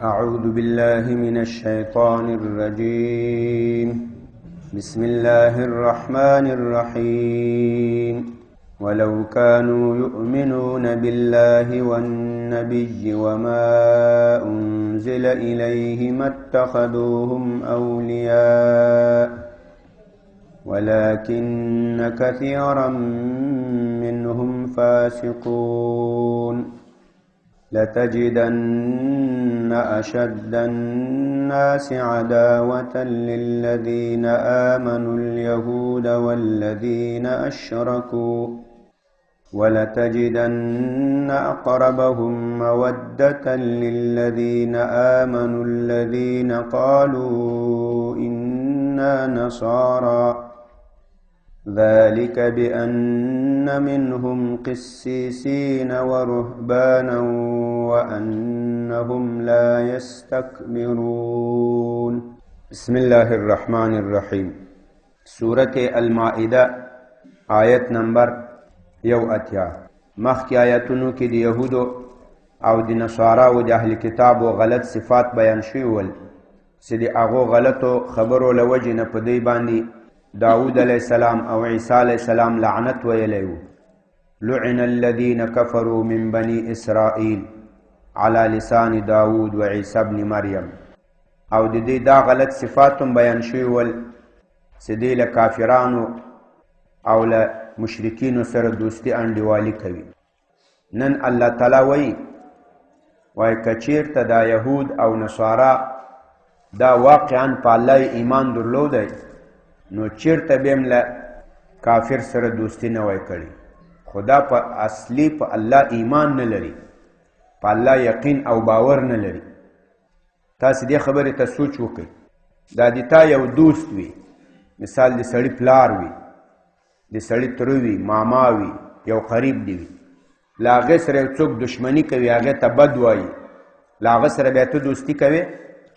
أعوذ بالله من الشيطان الرجيم. بسم الله الرحمن الرحيم. ولو كانوا يؤمنون بالله والنبي وما أنزل إليه ما اتخذوهم أولياء ولكن كثيرا منهم فاسقون. لتجدن أشد الناس عداوة للذين آمنوا اليهود والذين أشركوا ولتجدن أقربهم مودة للذين آمنوا الذين قالوا إنا نصارى ذلك بأن منهم قسيسين ورهبانا وأنهم لا يستكبرون. بسم الله الرحمن الرحيم. سورة المائدة آيت نمبر 1 مخی آیتونو کې د یهودو او د نصاراو د اهل کتاب و غلط صفات بیان شوي ول چې د هغو غلطو خبرو له وجې نه په دوی باندې داود علیہ السلام او عیسی علیہ السلام لعنت ویلیو. لعن الذين كفروا من بني اسرائيل على لسان داود و عیسی ابن مریم. او د دې دا غلط صفاتم بیان شوي ول چې دوی له کافرانو او له مشرکینو سره دوستی انډیوالي کوي. نن الله تعالی وایي که چیرته دا یهود او نصارا دا واقعا په الله ایمان درلودی نو چیرته به هم له کافر سره دوستی نه وای کړي. خدا په اصلي په الله ایمان نه لري، په الله یقین او باور نه لري. تاسو دې خبرې ته سوچ وکړئ. دا د تا یو دوست وي، مثال د سړي پلار وي، د سړي تره وي، ماما وي، یو قریب دی وي، له هغې سره یو څوک دشمني کوي، هغې ته بد وایي، له هغه سره بیا ته دوستي کوې؟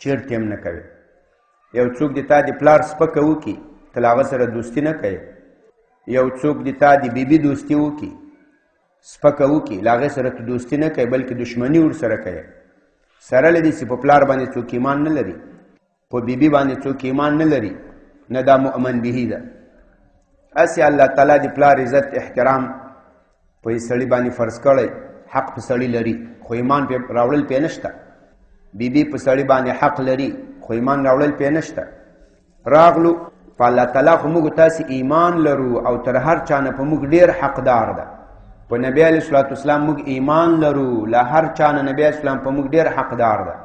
چیرته هم نه کوې. یو څوک د تا د پلار سپکه وکړي، ته له هغه سره دوستي نه کوې. یو څوک د تا د بیبي دوستي وکړي، سپکه وکړي، له هغې سره ته دوستي نه کوې بلکې دشمني ورسره کوې. سره له دې چې په پلار باندې څوک ایمان نه لري، په بیبي باندې څوک ایمان نه لري، نه دا مؤمن به ده. هسې الله تعالی د پلار عزت احترام په سړي باندې فرض کړی، حق په سړي لري خو ایمان پې راوړل پې نشته. بیبي په سړي باندې حق لري خو ایمان راوړل پې نشته. راغلو په الله تعالی خو موږ تاسې ایمان لرو او تر هر چا نه په موږ ډېر حقدار ده. په نبي علیه صلات وسلام موږ ایمان لرو، له هر چا نه نبي علیه السلام په موږ ډېر حقدار ده.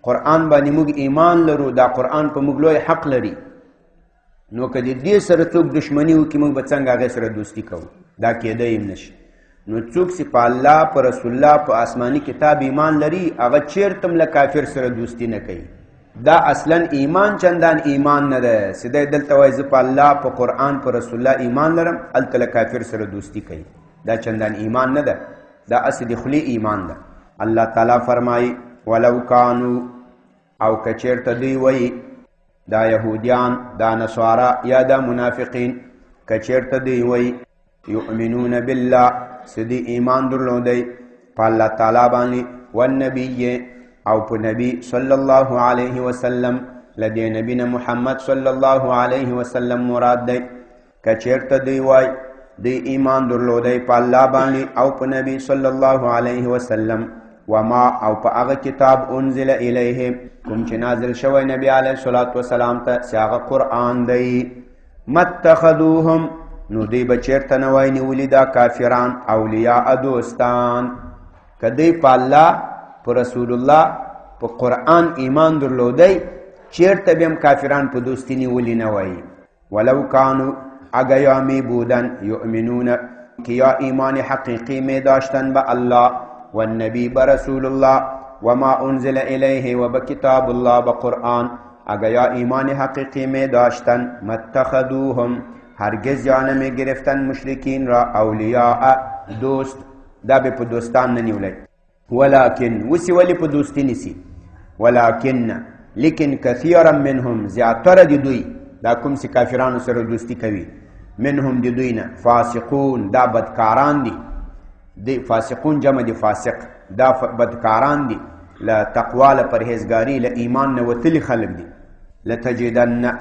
قرآن باندې موږ ایمان لرو، دا قرآن په موږ لوی حق لري. نو که د دې سره څوک دشمني وکړي موږ به څنګه هغې سره دوستي کوو؟ دا کېدی هم نشي. نو څوک چې په الله، په رسول الله، په آسماني کتاب ایمان لري هغه چېرته هم له کافر سره دوستي نه کوي. دا اصلا ایمان چندان ایمان نه ده. سیده دلته وایي زه په الله، په قرآن، په رسول الله ایمان لرم، هلته له کافر سره دوستي کوي. دا چندان ایمان نه ده، دا اصل د خولي ایمان ده. الله تعالی فرمایي ولو کانو، او که چېرته دوی وایي دا یهودیان، دا نصارا یا دا منافقین، که چېرته دوی وایي یؤمنون بالله چې دوی ایمان درلودی په الله تعالی باندې، والنبي او په نبی صلی الله علیه وسلم، له دې نبي نه محمد صلی الله علیه وسلم مراد دی. که چېرته دوی وایي دوی ایمان درلودی په الله باندې او په نبی صلی الله علیه وسلم، وما او په هغه کتاب انزل الیه کوم چې نازل شوی نبی علیه الصلاة وسلام ته چې هغه قرآن دی. متخذوهم، نو دوی به چېرته نه وای نیولي دا کافران اولیاء دوستان. که دوی په الله، په رسول الله، په قرآن ایمان درلودی چېرته به هم کافران په دوستی نیولي نه وای. ولو کانو، اگر یا می بودن، یؤمنون که یا ایمان حقیقی می داشتن به الله و النبی برسول الله و ما انزل الیه و بکتاب الله بقرآن، اگر یا ایمان حقیقی می داشتن، متخذوهم، هرگز یا نمی گرفتن مشرکین را اولیاء دوست. دا به په دوستان نه نیولی. ولکن وسی ولی په دوستی نیسی، ولکن لیکن کثیرا منهم، زیاتره دی دوی، دا کوم چې کافرانو سره دوستی کوي، منهم دی دوی نه فاسقون، دا بدکاران دی. دی فاسقون جمع دی فاسق، دا بدکاران دی. له تقوا له پرهیزګاري له ایمان نه وتلي خلک دي. لتجدن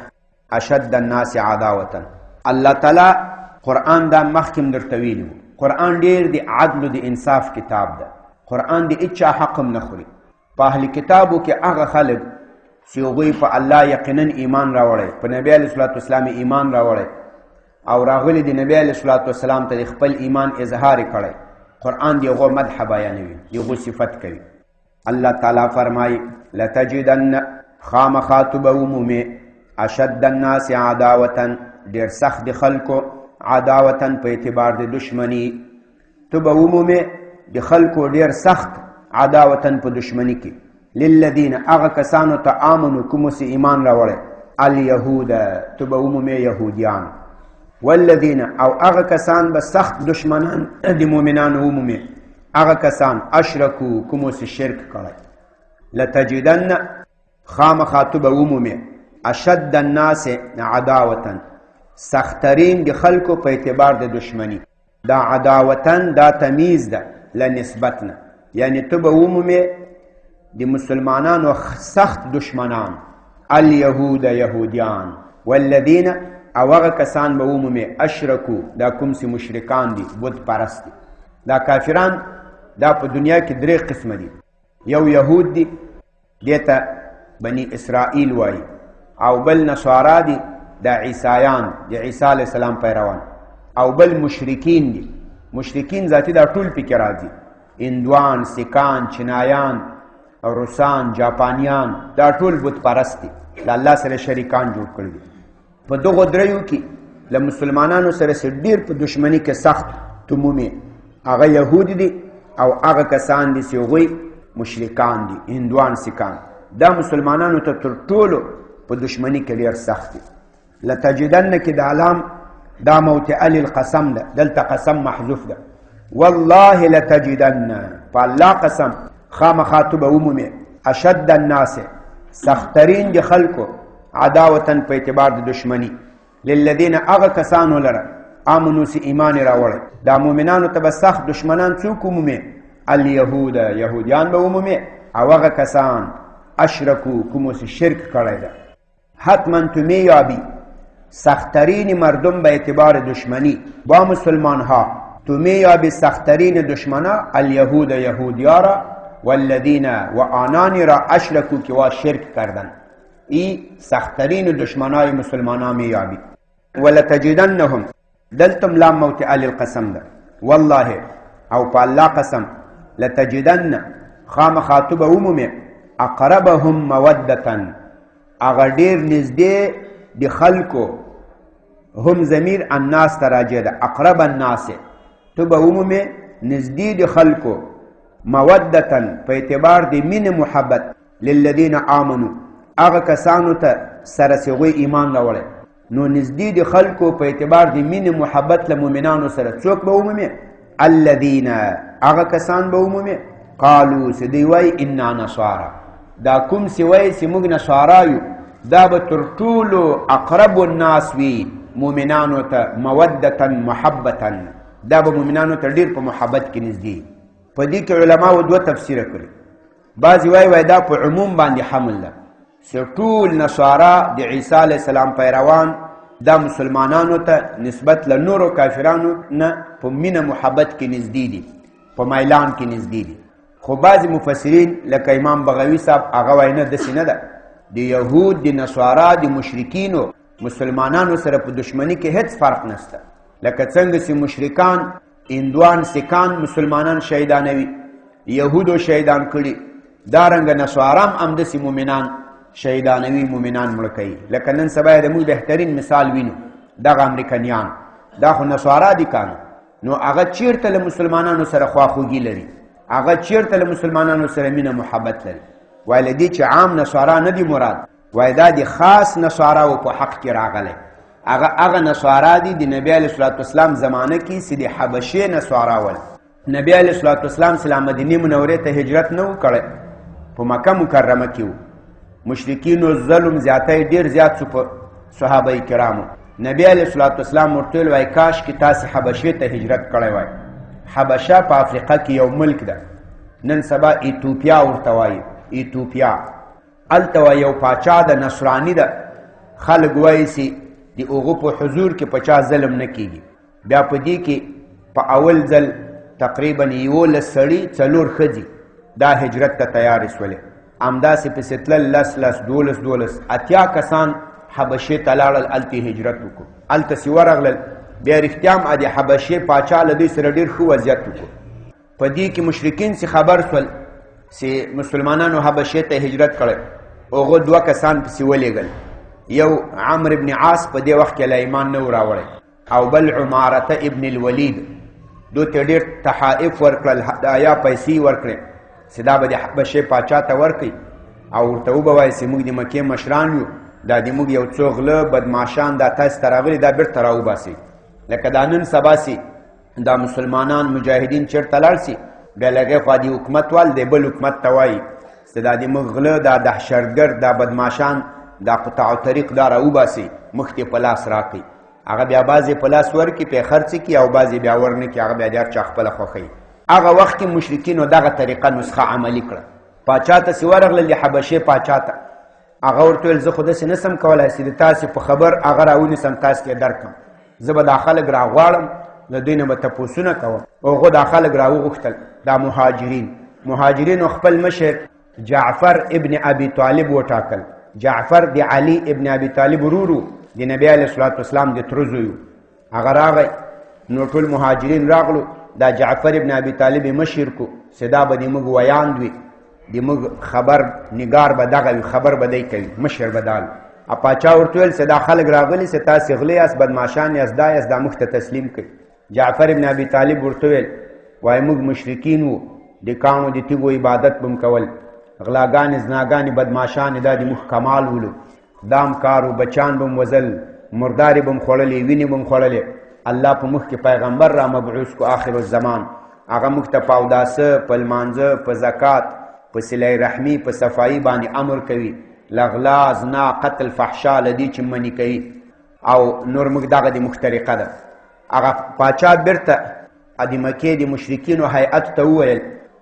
اشد الناس عداوة. الله تعالی قرآن دا مخکم درته ویلي وو. قرآن ډېر د عدل د انصاف کتاب ده. قرآن د هیچا حق هم نه خوري. په اهل کتابو کې هغه خلک چې هغوی په الله یقینا ایمان راوړی، په نبی علیه الصلاة والسلام ایمان راوړی او راغلی د نبی علیه الصلاة والسلام ته د خپل ایمان اظهار کړی. قرآن د هغو مدح بیانوي، د هغو صفت کوي. الله تعالی فرمایي لتجدن خامخا تو به ومومې اشد الناس عداوة ډېر سخت د خلکو عداوة په اعتبار د دشمني. تو به ومومې د خلکو ډېر سخت عداوة په دشمني کې للذین هغه کسانو ته آمنو کومو چې ایمان راوړی الیهود تو به ومومې یهودیان والذین او هغه کسان به سخت دشمنان د مؤمنانو ومومې هغه کسان اشرکو کومو چې شرک کړی. لتجدن خامخا تو به ومومې اشد الناس عداوة سخترین د خلکو په اعتبار د دشمنی. دا عداوتن دا تمیز ده لنسبتنا، یعنی تو به ومومې د مسلمانانو سخت دشمنان الیهود یهودیان والذین او هغه کسان به ومومې اشرکو دا کوم چې مشرکان دي بت پرست دي. دا کافران دا په دنیا کې درې قسمه دي. یو یهود دي دیته بنی اسرائیل وایي، او بل نصارا دي دا عیسایان د عیسی علیه السلام پیروان، او بل مشرکین دي. مشرکین ذاتی دا ټول پکې راځي، هندوان، سیکان، چینایان، روسان، جاپانیان، دا ټول بت پرست دي، د الله سره شریکان جوړ کړي دي. په دغو دریو کې له مسلمانانو سره ډېر په دشمني کې سخت تومومې هغه یهود دي او هغه کسان دي چې هغوی مشرکان دي، هندوان، سیکان. دا مسلمانانو ته تر ټولو په دشمني کې ډېر سخت دي. لتجدن کې د علام دا موطئه للقسم ده، دلته قسم محذوف ده. والله لتجدن په الله قسم خامخا تو به ومومې اشد الناس سخترین د خلکو عداوة په اعتبار د دشمنی للذین هغه کسانو لره آمنو چې ایمان راوړی. دا مؤمنانو ته به سخت دشمنان څوک ومومې الیهود یهودیان به ومومې او هغه کسان اشرکو کومو چې شرک کړی ده. حتما تو مییابی سخترین مردم به اعتبار دشمنی با مسلمان ها، تو مییابی سخترین دشمنا الیهود یهودیا را والذین و آنانی را اشرکو که وا شرک کردن. ای سخترین دشمنای مسلمانان مییابی. ولتجدنهم دلتم لام موطئه للقسم ده. والله او په الله قسم لتجدن خامخا تو به ومومې اقربهم مودة اغه ډېر نږدې د خلکو هم ضمیر الناس ته راجع ده. اقرب الناس تو به ومومې نږدې د خلکو مودة په اعتبار د مینې محبت للذین آمنو هغه کسانو ته سره چې هغوی ایمان راوړی. نو نږدې د خلکو په اعتبار د مینې محبت له مؤمنانو سره څوک به ومومې الذین هغه کسان به ومومې قالو چې دوی وایي انا نصارا. دا کوم چې وایي چې موږ نصارا یو دا به تر ټولو اقرب الناس وي مؤمنانو ته مودة محبة. دا به مؤمنانو ته ډېر په محبت کې نږدې. په دې کې علماو دوه تفسیره کړي. بعضې وایي دا په عموم باندې حمل ده چې ټول نصارا د عیسی علیه السلام پیروان دا مسلمانانو ته نسبت له نورو کافرانو نه په مینه محبت کې نږدې دي، په میلان کې نږدې دي. خو بعضې مفسرین لکه امام بغوی صاحب هغه وایي نه داسې نه ده. د یهود، د نصارا، د مشرکینو مسلمانانو سره په دشمنی کې هیڅ فرق نشته. لکه څنګه چې مشرکان هندوان، سیکان مسلمانان شهیدانوي، یهودو شهیدان کړي، دارنګه نصارام همداسې مؤمنان شهیدانوي، مؤمنان مړه کوي. لکه نن سبا د موږ بهترین مثال وینو دغه امریکایان، دا خو نصارا دي کانو. نو هغه چیرته له مسلمانانو سره خواخوږي لري، هغه چیرته له مسلمانانو سره مینه محبت لري. وایي له دې چې عام نصارا نه دي مراد، وایي دا د خاص نصاراو په حق کې راغلی. هغه نصارا دي د نبی علیه الصلاة والسلام زمانه کې چې د حبشې نصارا ول. نبی علیه الصلاة والسلام چې مدینې منورې ته هجرت نه و کړی، په مکه مکرمه کې و. مشرکینو ظلم زیاتی ډېر زیات شو په صحابه کرامو. نبی علیه الصلاة والسلام ورته ویل وایي کاش کې تاسې حبشې ته هجرت کړی وای. حبشه په افریقا کې یو ملک ده، نن سبا ایتوپیا ورته وایي. ایتوپیا هلته یو پاچا د نصراني ده، خلک وایي چې د هغو په حضور کې په چا ظلم نه کیږي. بیا په دې کې په اول ځل تقریبا 11 سړي 4 ښځې دا هجرت ته تیارې شولې. همداسې پسې تلل 10 12 اتیا کسان حبشې ته لاړل، هلته هجرت وکړو. هلته چې ورغلل بیا رښتیا هم د حبشې پاچا له دوی سره ډېر ښه وضعیت وکړو. په دې کې مشرکین چې خبر شول چې مسلمانانو حبشې ته هجرت کړی، هغو 2 کسان پسې ولېږل. یو عمرو بن عاص په دې وخت کې له ایمان نه و راوړی، او بل عمارته ابن الولید. دوی ته ډېر تحائف ورکړل، هدایا پیسې ورکړې چې دا به د حبشې پاچا ته ورکړي او ورته وبوایي چې موږ د مکې مشران یو، دا د موږ یو څو غله بدماشان دا تاسو ته راغلي، دا بیرته راوباسئ. لکه دا نن سبا سي دا مسلمانان مجاهدین چېرته لاړ سي، بیا له هغې خوا د حکومت وال دی بل حکومت ته وایي چې دا د موږ غله دا دهشتګرد دا بدماشان دا قطاع طریق دا راوباسئ، موږ ته په لاس راکړئ. هغه بیا بعضې په لاس ورکړي پې خرڅې کړي او بعضې بیا ورنه کړي، هغه بیا د هر چا خپله خوښوي. هغه وخت کې مشرکینو دغه طریقه نسخه عملي کړه. پاچا ته چې ورغلل د حبشې پاچا ته، هغه ورته ویل زه خو داسې نه سم کولی چې د تاسې په خبر هغه راونیسم تاسې ته درکړم، زه به دا خلک راغواړم له دوی نه به تپوسونه کوم. هغو دا خلک راوغوښتل، دا مهاجرینو خپل مشر جعفر ابن ابي طالب وټاکل. جعفر د علي ابن ابي طالب ورورو د نبی علیه الصلاة والسلام د تره زوی و. هغه راغی، نو ټول مهاجرین راغلو، دا جعفر ابن ابي طالب مشر کو چې دا به د موږ ویاند وي، د موږ خبر نگار به دغه وي، خبر به دی کوي، مشر به دا. پاچا ورته ویل چې دا خلک راغلي چې تاسې غلې یاست، بدماشان یاست، دا یاست، دا موږ ته تسلیم کړئ. جعفر ابن ابي طالب ورته ویل وایي موږ مشرکین وو، د کاڼو د تیږو عبادت به م کول، غلاګانې زناګانې بدماشانې دا د موږ کمال ولو، دام کار و، بچان به م وژل، مردارې به م خوړلې، وینې به م خوړلې. الله په موږ کې پیغمبر را مبعوث کو آخر الزمان، هغه موږ ته په اوداسه، په لمانځه، په زکات، په صله رحمي، په صفایي باندې امر کوي، لغلا زنا قتل فحشا لدی چې منی کوي، او نور موږ دغه د موږ طریقه ده. هغه پاچا بیرته د مکې د مشرکینو هیئت ته وویل،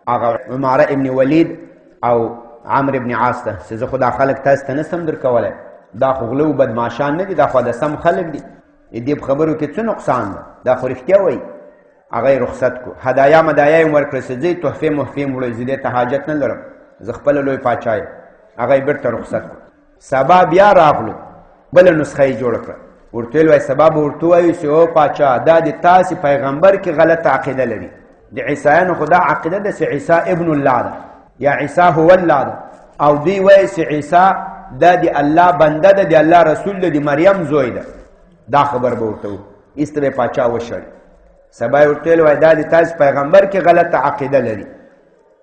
هغه عماره ابن ولید او عمرو ابن عاص ته چې زه خو دا خلک تاسو ته نه سم درکولی، دا خو غله و بدماشان نه دي، دا خو د سم خلک دي، د دې په خبرو کې څه نقصان ده، دا خو رښتیا وایي. هغه یې رخصت کو، هدایا مدایا یې ورکړه چې ځئ تحفې محفې م وړئ، زه دې ته حاجت نه لرم، زه خپله لوی پاچا یم. هغه یې بیرته رخصت کو. سبا بیا راغلو، بله نسخه یې جوړه کړه. ورته ویل وایي سبا به ورته ووایو چې او پاچا دا د تاسې پیغمبر کې غلطه عقیده لري، د عیسایانو خو دا عقیده ده چې عیسی ابن الله ده یا عیسی هو الله ده، او دوی وایي چې عیسی دا د الله بنده ده، د الله رسول ده، د مریم زوی ده. دا خبر به ورته و، ایسته به پاچا وشړي. سبا یې ورته ویل وایي دا د تاسې پیغمبر کې غلطه عقیده لري.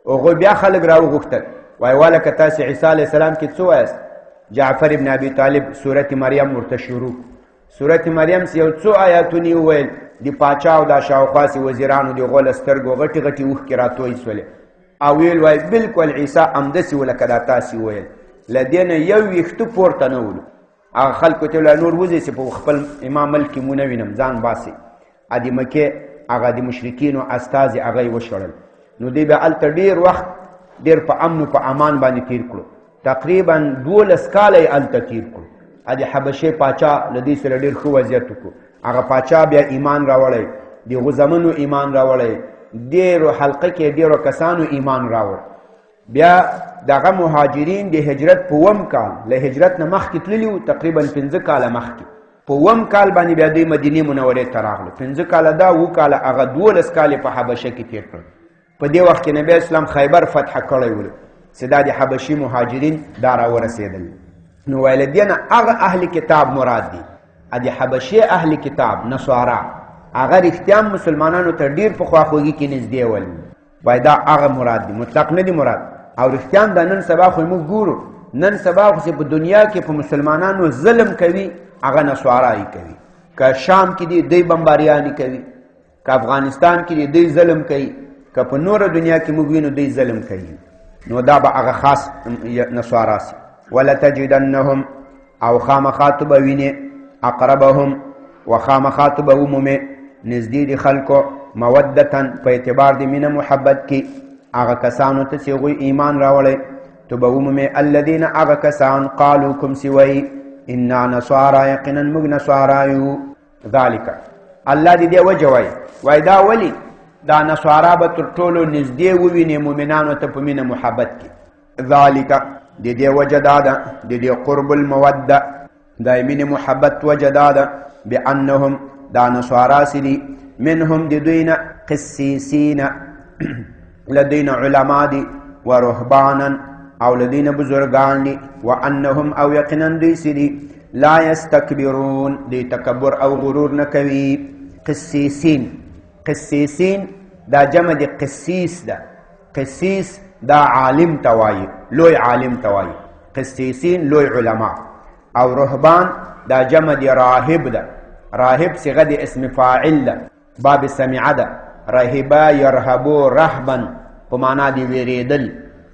هغوی بیا خلک راوغوښتل، وایي واله که تاسې عیسی علیه السلام کې څه وایاست؟ جعفر ابن ابي طالب سورت مریم ورته شروع. سورت مریم چې یو څو آیاتونه یې وویل، د پاچا او دا شاوخوا سې وزیرانو د هغو له سترګو غټې غټې اوښکې راتوی سولې، او ویل وایي بلکل عیسی همداسې و لکه دا تاسې وویل، له دې نه یو ویښته پورته نه ولو. هغه خلکو ته ویل نور وځئ چې په خپل امام ملک کې مو نه وینم، ځان باسئ. د مکې هغه د مشرکینو استازي هغه یې وشړل. نو دوی به هلته ډېر وخت ډېر په امن و په امان باندې تیر کړو، تقریبا 12 کاله یې هلته تیر کړو. د حبشې پاچا له دوی سره ډېر ښه وضعیت وکړو. هغه پاچا بیا ایمان راوړی، د هغو زمنو ایمان راوړی، ډېرو حلقه کې ډېرو کسانو ایمان راوړ. بیا دغه مهاجرین د هجرت په 1 کال له هجرت نه مخکې تللي وو، تقریبا 5 کاله مخکې، په 1 کال باندې بیا دوی مدینې منورې ته راغلو. 5 کاله دا 2 کاله هغه 12 کالې په حبشه کې تیر کړل. په دې وخت کې نبی اسلام خیبر فتح کړی ولو چې دا د حبشي مهاجرین دا راورسېدل. نو ویل دې نه هغه اهل کتاب مراد دي، د حبشې اهل کتاب نصارا، هغه رښتیا مسلمانانو ته ډېر په خواخوږي کې نږدې ول، وایي دا هغه مراد دي، مطلق نه دي مراد. او رښتیا دا نن سبا خو موږ ګورو، نن سبا خو چې په دنیا کې په مسلمانانو ظلم کوي هغه نصارایي کوي. که شام کې دي دوی بمباریانې کوي، که افغانستان کې دي دوی ظلم کوي، که په نوره دنیا کې موږ وینو دوی ظلم کوي. نو دا به هغه خاص نصارا سي. ولتجدنهم او خامخا به وینې اقربهم و خامخا به ومومې نزدې د خلکو مودتن په اعتبار د مینه محبت کې هغه کسانو ته چې هغوی ایمان راوړی تو به ومومې الذین هغه کسان قالو کوم چې وایي انا نصارا یقینا موږ نصارا یو ذالک الله دې دې وجه وایي دا ولي دا نصارا به تر ټولو نږدې ووینې مؤمنانو ته په مینه محبت کې ذالک د دې وجه دا ده د دې قرب الموده دا مینې محبت وجه دا ده بانهم دا نصارا سي منهم د دوی نه قسیسین لدین علما دي ورهبانا او لدین بزرگان دي وانهم او یقینا دوی سي لا یستکبرون دی تکبر او غرور نه کوي قسیسین دا جمع دی قسیس ده قسیس دا عالم توایی لوی عالم توایی قسیسین لوی علماء او رهبان دا جمع دی راهب ده راهب صيغه دی اسم فاعل ده باب سمع ده رهبا يرهبو رهبا په معنا دی ویریدل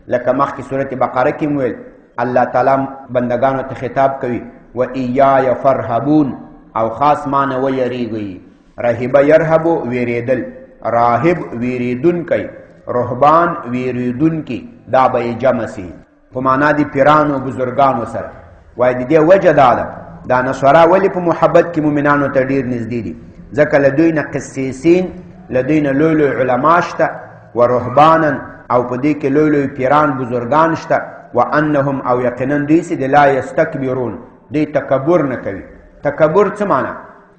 لکه مخکې سورت بقره کې ویل الله تعالی بندگانو ته خطاب کوي و ایای فرهبون او خاص معنی و یریږي رهبا يرهبو ویریدل راهب ویریدون کوي رهبان ویریدون کی دا به جمع سي په معنا دی پیرانو بزرگانو سره وای د دې وجه دا نصارا ولی په محبت کې مؤمنانو ته ډیر نږدې دي ځکه لدوینه قسیسین لدوینه لوی لوی علما شته ورهبانا او په دې کې لوی لوی پیران بزرگان شته وانهم او یقینا دوی چې لا یستکبرون دوی تکبر نه کوي تکبر څه معنی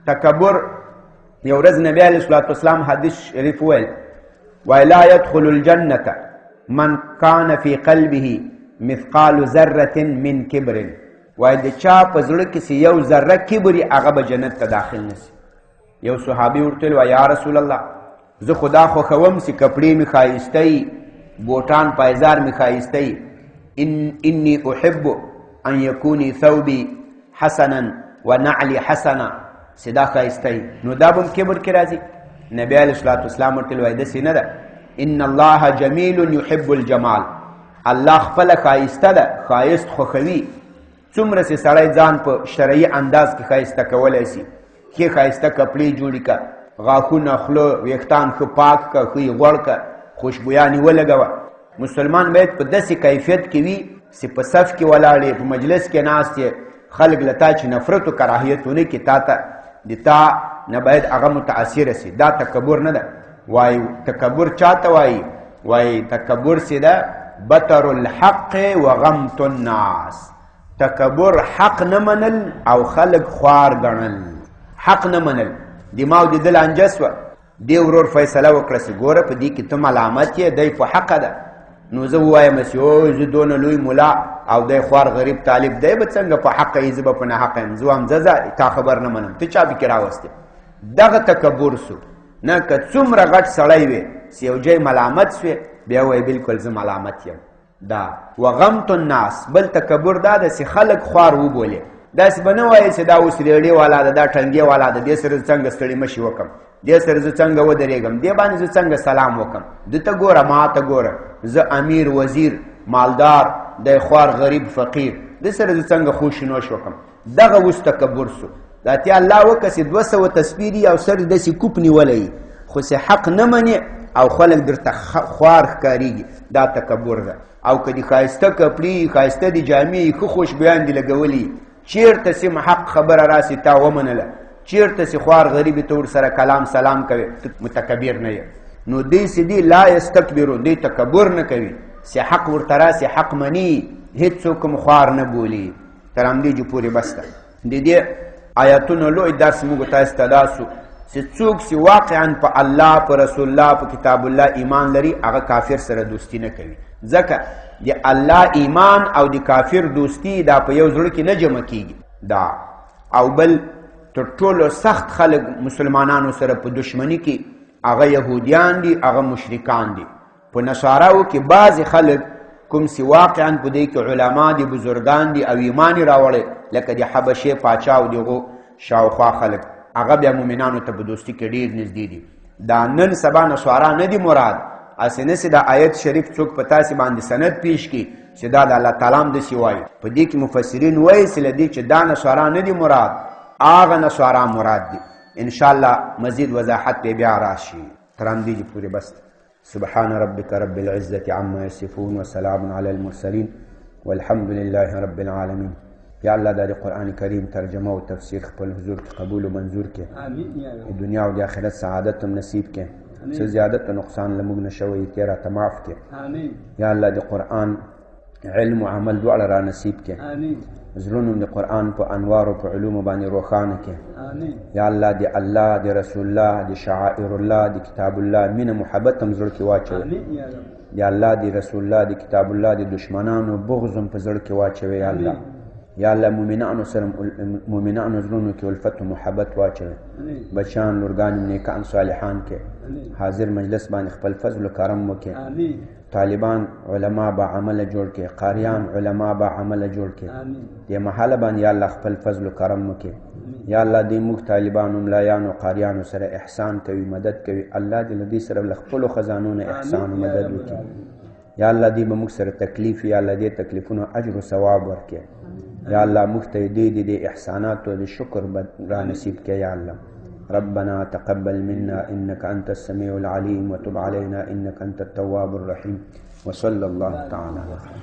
تکبر یو ورځ نبی علیه الصلاة والسلام حدیث شریف ویل ولا يدخل الجنة من كان في قلبه مثقال ذرة من كبر وای د چا په زړه کې یو ذره کبر هغه به جنت ته داخل نشي یو صحابي ورته ویل یا رسول الله زه خدا خو خوم چې کپڑے می خایستای بوټان پایزار می خایستای انی احب ان یکونی ثوبی حسنا ونعلی حسنا صدا خایستای نو دا بم کبر کې راځي نبی علیہ الصلوۃ والسلام ورته ویل د سینه ده ان الله جمیل یحب الجمال الله خپل خایسته ده خایست خوخوي څومره چې سړی ځان په شرعي انداز کې خایسته کولای شي کې خایسته کپړې جوړی کا غاښونه خوله ویښتان ښه پاک کا ښه غوړ کا خوشبویانې ولګوه مسلمان باید په داسې کیفیت کې وي چې په صف کې ولاړې په مجلس کې ناست یې خلک له تا چې نفرت و کراهیت ونه کړي تا ته د تا نه باید هغه متاثره سي دا تکبر نه ده وایي تکبر چاته وایي تکبر چې ده بطر الحق وغمت الناس تکبر حق نه منل او خلق خوار ګڼل حق نه منل دماغ د دل انجس و دی ورور فیصله وکړه چې ګوره په دې کې ته ملامت یې دی په حق ده نو زه ووایم چې او زه دونه لوی ملا او دی خوار غریب طالب دی به څنګه په حق یې زه به په ناحقه یم زه وایم زه تا خبر نه منم ته چا پکې راوستې دغه تکبر سو نه که څومره غټ سړی وي چې یو ځای ملامت سوې بیا وایي بلکل زه ملامت یم دا وغمت الناس بل تکبر دا ده چې خلک خوار وبولي داسې به نه وایي چې دا اوس ریډي والا ده دا ټنګې والا ده دې سره څنګه ستړي مشي وکړم دې سره زه څنګه ودرېږم دې باندې زه څنګه سلام وکړم ده ته ګوره ما ته ګوره زه امیر وزیر مالدار دی خوار غریب فقیر دې سره زه څنګه خوشنوش وکړم دغه اوس تکبر سو دا ته الله وکړه چې 200 تسبیح او سر داسې کوپ نیولی خو چې حق نه منې او خلک درته خوار ښکارېږي دا تکبر ده او که د ښایسته کپړې ښایسته د جامې ښه خوشبیان دي لګولي چیرته چې حق خبره راسي تا ومنله چیرته چې خوار غریب ته ورسره کلام سلام کوي متکبر نه یې نو دې چې دي لا یستکبرون دې تکبر نه کوي چې حق ورته راسي حق مني هېڅوک هم خوار نه بولي تر همدې جو پورې بس ده د دې آیاتونو لوی درس موږ تاسو ته دا سو چې څوک چې واقعا په الله په رسول الله په کتاب الله ایمان لري هغه کافر سره دوستی نه کوي ځکه د الله ایمان او د کافر دوستی دا په یو زړه کې نه جمع کیږي دا او بل تر ټولو سخت خلک مسلمانانو سره په دشمنی کې هغه یهودیان دي هغه مشرکان دي په نصاراو کې بعض خلک کوم چې واقعا په دې کې علما دي بزرگان دي او ایمان راوړي لکه د حبشه پاچا او دغه شاوخوا خلک هغه بیا مؤمنانو ته په دوستی کې ډیر نږدې دي دا نن سبا نصارا نه دي مراد اسنه سي دا آیت شریف څوک پتا سي باندې سند پیش کی چې دا د الله تعالی د سی وای په دې کې مفسرین وایي چې لدی چې دا نصارا نه دي مراد اغه نصارا مراد دي ان شاء الله مزید وضاحت به بیا راشي تران دي پوری بس سبحان ربك رب العزة عما يصفون وسلام على المرسلين والحمد لله رب العالمين. یا الله دا قرآن کریم ترجمه او تفسیر خپل حضور کې قبول او منظور کې. آمین یا رب. دنیا او د آخرت سعادت هم نصیب کې. څه زیادت او نقصان لموږ نشوي ته را معاف کې. آمین. یا الله د قرآن علم او عمل دواړه را نصیب کې. آمین. زړونو د قرآن په انوار او په علوم باندې روښانه کې. آمین. یا الله د الله د رسول الله د شعائر الله د کتاب الله مینه محبت هم زړه کې واچوي. آمین یا رب. یا الله د رسول الله د کتاب الله د دشمنانو بغض هم په زړه کې واچوي. یا الله یا الله مؤمنانو سره مؤمنانو زړونو کې الفت او محبت واچوي. بچان لورګان نیکان صالحان کې حاضر مجلس باندې خپل فضل او کرم وکړي. آمین. طالبان علما با عمل جوړ کې، قاریان علما با عمل جوړ کې. دې محله باندې یا الله خپل فضل او کرم وکړي. یا الله دې موږ طالبانو ملایانو قاریانو سره احسان کوي، مدد کوي. الله دې لدی سره خپل خزانو نه احسان او مدد وکړي. یا الله دې به موږ سره تکلیف، یا الله دې تکلیفونو اجر او ثواب ورکړي. یا الله موږ ته دې احسانات او دې شکر را نصیب کړي. یا الله ربنا تقبل منا إنك أنت السميع العليم وتب علينا إنك أنت التواب الرحيم وصلى الله تعالى على خير.